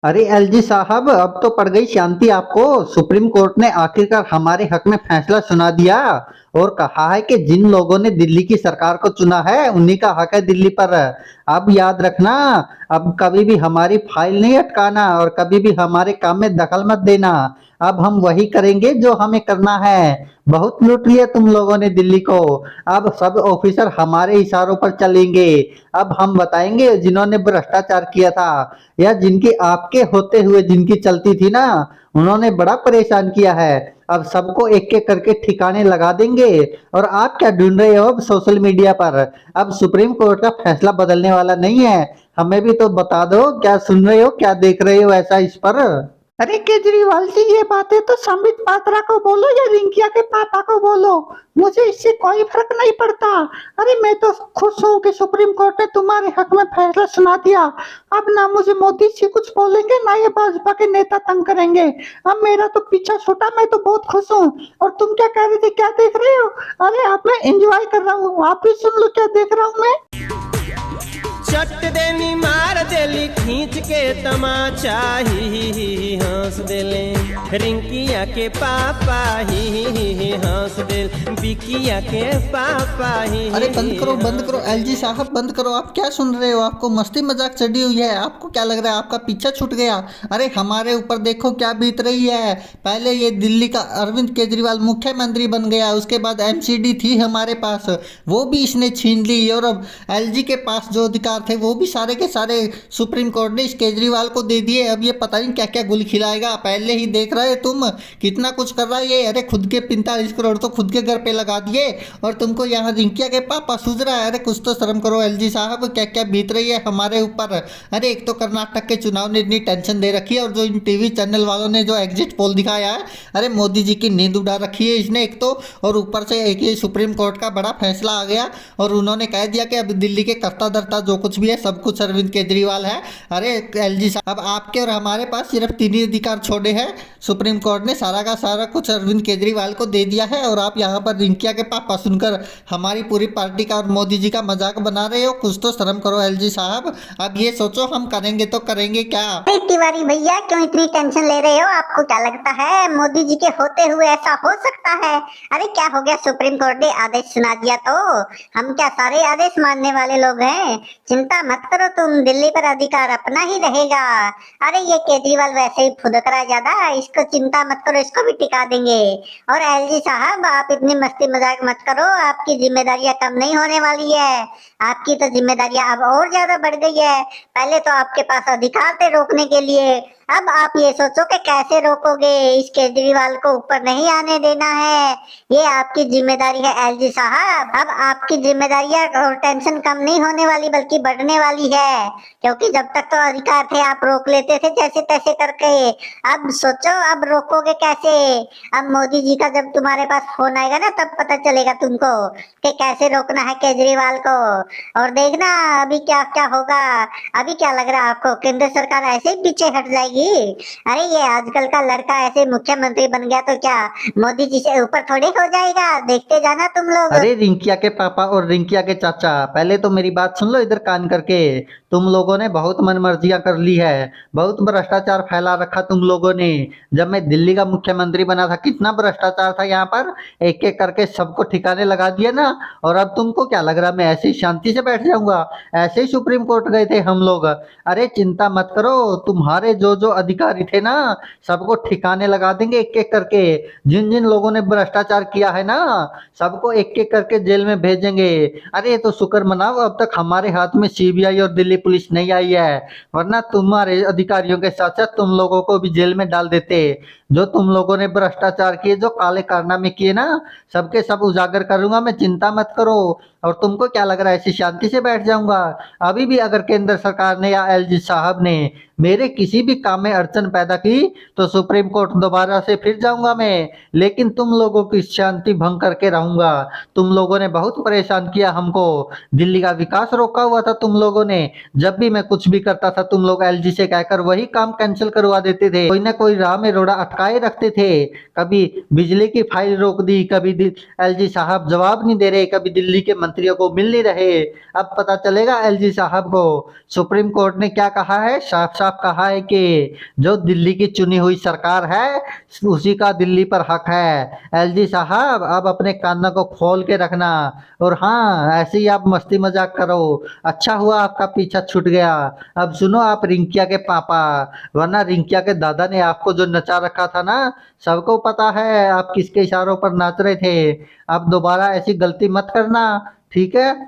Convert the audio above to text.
अरे एलजी साहब, अब तो पड़ गई शांति आपको। सुप्रीम कोर्ट ने आखिरकार हमारे हक में फैसला सुना दिया और कहा है कि जिन लोगों ने दिल्ली की सरकार को चुना है उन्हीं का हक है दिल्ली पर। अब याद रखना, अब कभी भी हमारी फाइल नहीं अटकाना और कभी भी हमारे काम में दखल मत देना। अब हम वही करेंगे जो हमें करना है। बहुत लूट लिया तुम लोगों ने दिल्ली को। अब सब ऑफिसर हमारे इशारों पर चलेंगे। अब हम बताएंगे जिन्होंने भ्रष्टाचार किया था या जिनकी आपके होते हुए जिनकी चलती थी ना, उन्होंने बड़ा परेशान किया है। अब सबको एक एक करके ठिकाने लगा देंगे। और आप क्या ढूंढ रहे हो अब सोशल मीडिया पर? अब सुप्रीम कोर्ट का फैसला बदलने वाला नहीं है। हमें भी तो बता दो, क्या सुन रहे हो, क्या देख रहे हो ऐसा इस पर? अरे केजरीवाल जी, ये बातें तो संबित पात्रा को बोलो या रिंकिया के पापा को बोलो, मुझे इससे कोई फर्क नहीं पड़ता। अरे मैं तो खुश हूँ कि सुप्रीम कोर्ट ने तुम्हारे हक में फैसला सुना दिया। अब ना मुझे मोदी जी कुछ बोलेंगे ना ये भाजपा के नेता तंग करेंगे। अब मेरा तो पीछा छूटा, मैं तो बहुत खुश हूँ। और तुम क्या कह रहे थे, क्या देख रहे हो? अरे आप, मैं एंजॉय कर रहा हूँ, आप भी सुन लो क्या देख रहा हूँ मैं। चट देनी मार देली खींच के तमाचा ही हंस देले रिंकिया के पापा ही हंस देल बिकिया के पापा ही। अरे बंद करो एलजी साहब, बंद करो। आप क्या सुन रहे हो? आपको मस्ती मजाक चढ़ी हुई है? आपको क्या लग रहा है आपका पीछा छूट गया? अरे हमारे ऊपर देखो क्या बीत रही है। पहले ये दिल्ली का अरविंद केजरीवाल मुख्यमंत्री बन गया, उसके बाद एमसीडी थी हमारे पास, वो भी इसने छीन ली। और अब एलजी के पास जो अधिकार थे वो भी सारे के सारे सुप्रीम कोर्ट ने इस केजरीवाल को दे दिए। अब ये पता नहीं क्या क्या गुल खिलाएगा। पहले ही देख रहे तुम कितना कुछ कर रहा है ये। अरे खुद के 45 करोड़ तो खुद के घर पे लगा दिए और तुमको यहाँ रिंकिया के पापा सूझ रहा है। अरे कुछ तो शर्म करो एलजी साहब, क्या क्या बीत रही है हमारे ऊपर। अरे एक तो कर्नाटक के चुनाव ने इतनी टेंशन दे रखी है और जो इन टीवी चैनल वालों ने जो एग्जिट पोल दिखाया है, अरे मोदी जी की नींद उड़ा रखी है इसने एक तो। और ऊपर से एक ये सुप्रीम कोर्ट का बड़ा फैसला आ गया और उन्होंने कह दिया कि अब दिल्ली के कर्ता धर्ता जो कुछ भी है सब कुछ अरविंद केजरीवाल है। अरे एलजी साहब, अब आपके और हमारे पास सिर्फ 3 ही अधिकार छोड़े हैं। सुप्रीम कोर्ट ने सारा का सारा कुछ अरविंद केजरीवाल को दे दिया है और आप यहाँ पर रिंकिया के पापा सुनकर हमारी पूरी पार्टी का और मोदी जी का मजाक बना रहे हो। कुछ तो शर्म करो एलजी साहब। अब ये सोचो हम करेंगे तो करेंगे क्या। अरे तिवारी भैया, क्यों इतनी टेंशन ले रहे हो? आपको क्या लगता है मोदी जी के होते हुए ऐसा हो सकता है? अरे क्या हो गया, सुप्रीम कोर्ट ने आदेश सुना दिया तो हम क्या सारे आदेश मानने वाले लोग हैं? चिंता मत करो तुम, दिल्ली पर अधिकार अपना ही रहेगा। अरे ये केजरीवाल वैसे ही फुदकरा ज्यादा, इसको चिंता मत करो, इसको भी टिका देंगे। और एलजी साहब, आप इतनी मस्ती मजाक मत करो, आपकी जिम्मेदारियां कम नहीं होने वाली है। आपकी तो जिम्मेदारियां अब और ज्यादा बढ़ गई है। पहले तो आपके पास अधिकार थे रोकने के लिए, अब आप ये सोचो कि कैसे रोकोगे। इस केजरीवाल को ऊपर नहीं आने देना है, ये आपकी जिम्मेदारी है एलजी साहब। अब आपकी जिम्मेदारियां और टेंशन कम नहीं होने वाली बल्कि बढ़ने वाली है, क्योंकि जब तक तो अधिकार थे आप रोक लेते थे जैसे तैसे करके। अब सोचो अब रोकोगे कैसे। अब मोदी जी का जब तुम्हारे पास फोन आएगा ना, तब पता चलेगा तुमको कि कैसे रोकना है केजरीवाल को। और देखना अभी क्या क्या होगा। अभी क्या लग रहा है आपको, केंद्र सरकार ऐसे ही पीछे हट जाएगी? अरे ये आजकल का लड़का ऐसे मुख्यमंत्री बन गया तो क्या मोदी जी से ऊपर थोड़ी हो जाएगा? देखते जाना तुम लोग। अरे रिंकिया के पापा और रिंकिया के चाचा, पहले तो मेरी बात सुन लो इधर कान करके। तुम लोगों ने बहुत मनमर्जियां कर ली है, बहुत भ्रष्टाचार फैला रखा तुम लोगों ने। जब मैं दिल्ली का मुख्यमंत्री बना था कितना भ्रष्टाचार था यहाँ पर, एक एक करके सबको ठिकाने लगा दिया ना। और अब तुमको क्या लग रहा मैं ऐसे ही शांति से बैठ जाऊंगा? ऐसे ही सुप्रीम कोर्ट गए थे हम लोग। अरे चिंता मत करो, तुम्हारे जो जो अधिकारी थे ना सबको ठिकाने लगा देंगे एक एक करके। जिन जिन लोगों ने भ्रष्टाचार किया है ना सबको एक एक करके जेल में भेजेंगे। अरे ये तो शुक्र मनाओ अब तक हमारे हाथ में सीबीआई और दिल्ली पुलिस नहीं आई है, वरना तुम्हारे अधिकारियों के साथ साथ तुम लोगों को भी जेल में डाल देते। जो तुम लोगों ने भ्रष्टाचार किए, जो काले कारनामे किए ना, सबके सब उजागर करूंगा मैं, चिंता मत करो। और तुमको क्या लग रहा है ऐसी शांति से बैठ जाऊंगा? अभी भी अगर केंद्र सरकार ने या एलजी साहब ने मेरे किसी भी काम में अड़चन पैदा की तो सुप्रीम कोर्ट दोबारा से फिर जाऊंगा मैं, लेकिन तुम लोगों की शांति भंग करके रहूंगा। तुम लोगों ने बहुत परेशान किया हमको, दिल्ली का विकास रोका हुआ था तुम लोगों ने। जब भी मैं कुछ भी करता था तुम लोग एलजी से कहकर वही काम कैंसिल करवा देते थे, कोई ना कोई राह में रोड़ा अटकाए रखते थे। कभी बिजली की फाइल रोक दी, कभी एलजी साहब जवाब नहीं दे रहे, कभी दिल्ली के मंत्रियों को मिल नहीं रहे। अब पता चलेगा एलजी साहब को सुप्रीम कोर्ट ने क्या कहा है, साफ साफ साफ कहा है कि जो दिल्ली की चुनी हुई सरकार है उसी का दिल्ली पर हक है। एलजी साहब अब अपने कानों को खोल के रखना, और हाँ ऐसे ही आप मस्ती मजाक करो। अच्छा हुआ आपका पीछा छूट गया। अब सुनो आप रिंकिया के पापा, वरना रिंकिया के दादा ने आपको जो नचा रखा था ना, सबको पता है आप किसके इशारों पर नाच रहे थे। अब दोबारा ऐसी गलती मत करना, ठीक है?